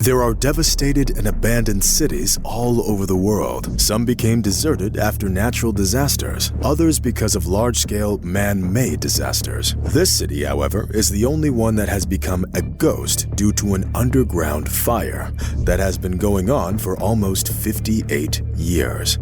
There are devastated and abandoned cities all over the world. Some became deserted after natural disasters, others because of large-scale man-made disasters. This city, however, is the only one that has become a ghost due to an underground fire that has been going on for almost 58 years.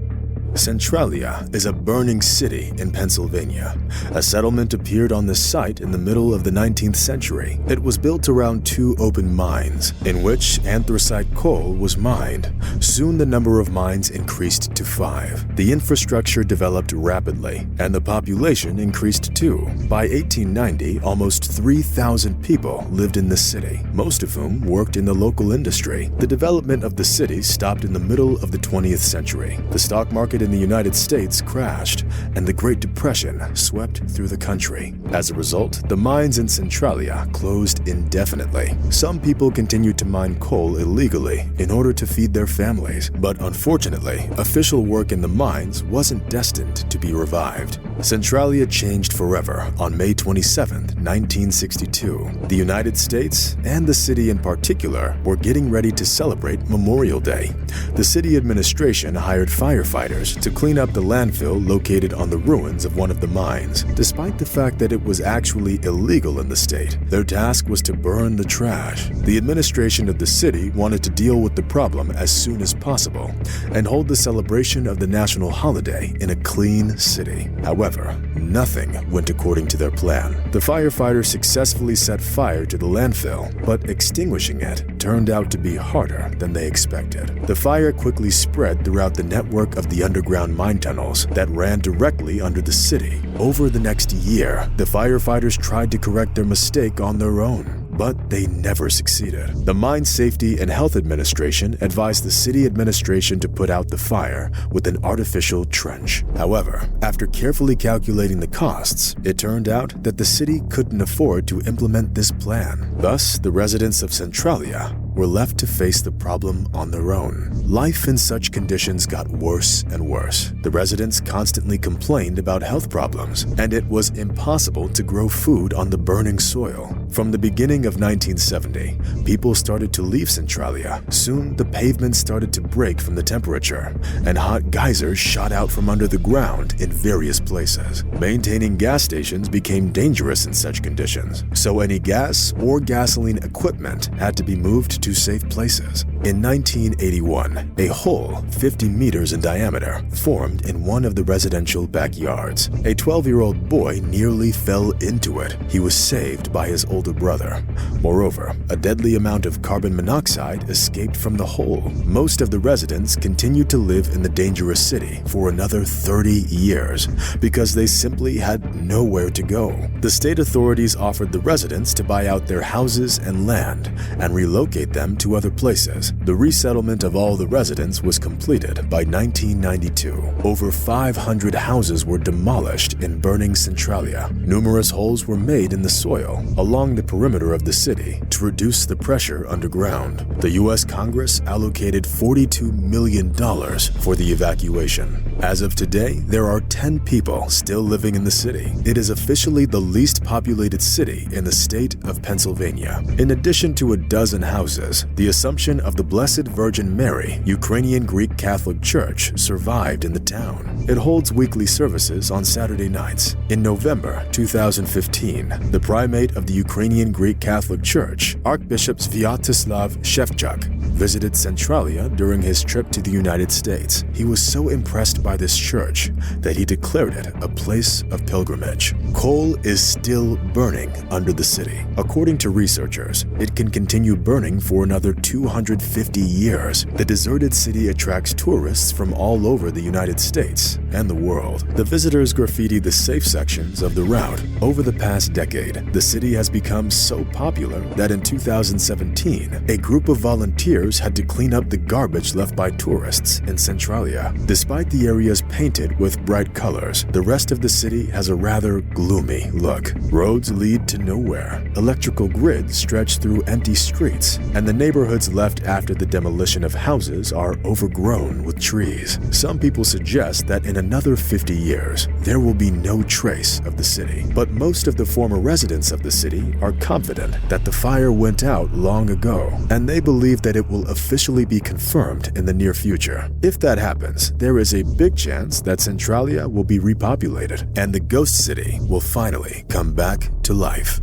Centralia is a burning city in Pennsylvania. A settlement appeared on the site in the middle of the 19th century. It was built around two open mines, in which anthracite coal was mined. Soon the number of mines increased to 5. The infrastructure developed rapidly, and the population increased too. By 1890, almost 3,000 people lived in the city, most of whom worked in the local industry. The development of the city stopped in the middle of the 20th century. The stock market in the United States crashed, and the Great Depression swept through the country. As a result, the mines in Centralia closed indefinitely. Some people continued to mine coal illegally in order to feed their families, but unfortunately, official work in the mines wasn't destined to be revived. Centralia changed forever on May 27, 1962. The United States, and the city in particular, were getting ready to celebrate Memorial Day. The city administration hired firefighters to clean up the landfill located on the ruins of one of the mines. Despite the fact that it was actually illegal in the state, their task was to burn the trash. The administration of the city wanted to deal with the problem as soon as possible and hold the celebration of the national holiday in a clean city. However, nothing went according to their plan. The firefighters successfully set fire to the landfill, but extinguishing it turned out to be harder than they expected. The fire quickly spread throughout the network of the underground mine tunnels that ran directly under the city. Over the next year, the firefighters tried to correct their mistake on their own, but they never succeeded. The Mine Safety and Health Administration advised the city administration to put out the fire with an artificial trench. However, after carefully calculating the costs, it turned out that the city couldn't afford to implement this plan. Thus, the residents of Centralia were left to face the problem on their own. Life in such conditions got worse and worse. The residents constantly complained about health problems, and it was impossible to grow food on the burning soil. From the beginning of 1970, people started to leave Centralia. Soon, the pavement started to break from the temperature, and hot geysers shot out from under the ground in various places. Maintaining gas stations became dangerous in such conditions, so any gas or gasoline equipment had to be moved to safe places. In 1981, a hole 50 meters in diameter formed in one of the residential backyards. A 12-year-old boy nearly fell into it. He was saved by his older brother. Moreover, a deadly amount of carbon monoxide escaped from the hole. Most of the residents continued to live in the dangerous city for another 30 years because they simply had nowhere to go. The state authorities offered the residents to buy out their houses and land and relocate them to other places. The resettlement of all the residents was completed by 1992. Over 500 houses were demolished in burning Centralia. Numerous holes were made in the soil along the perimeter of the city to reduce the pressure underground. The U.S. Congress allocated $42 million for the evacuation. As of today, there are 10 people still living in the city. It is officially the least populated city in the state of Pennsylvania. In addition to a dozen houses, the Assumption of the Blessed Virgin Mary Ukrainian Greek Catholic Church survived in the town. It holds weekly services on Saturday nights. In November 2015, the primate of the Ukrainian Greek Catholic Church, Archbishop Sviatoslav Shevchuk, visited Centralia during his trip to the United States. He was so impressed by this church that he declared it a place of pilgrimage. Coal is still burning under the city. According to researchers, it can continue burning for another 250 years. The deserted city attracts tourists from all over the United States and the world. The visitors graffiti the safe sections of the route. Over the past decade, the city has become so popular that in 2017, a group of volunteers had to clean up the garbage left by tourists in Centralia. Despite the areas painted with bright colors, the rest of the city has a rather gloomy look. Roads lead to nowhere. Electrical grids stretch through empty streets, and the neighborhoods left after the demolition of houses are overgrown with trees. Some people suggest that in another 50 years, there will be no trace of the city. But most of the former residents of the city are confident that the fire went out long ago, and they believe that it will officially be confirmed in the near future. If that happens, there is a big chance that Centralia will be repopulated, and the Ghost City will finally come back to life.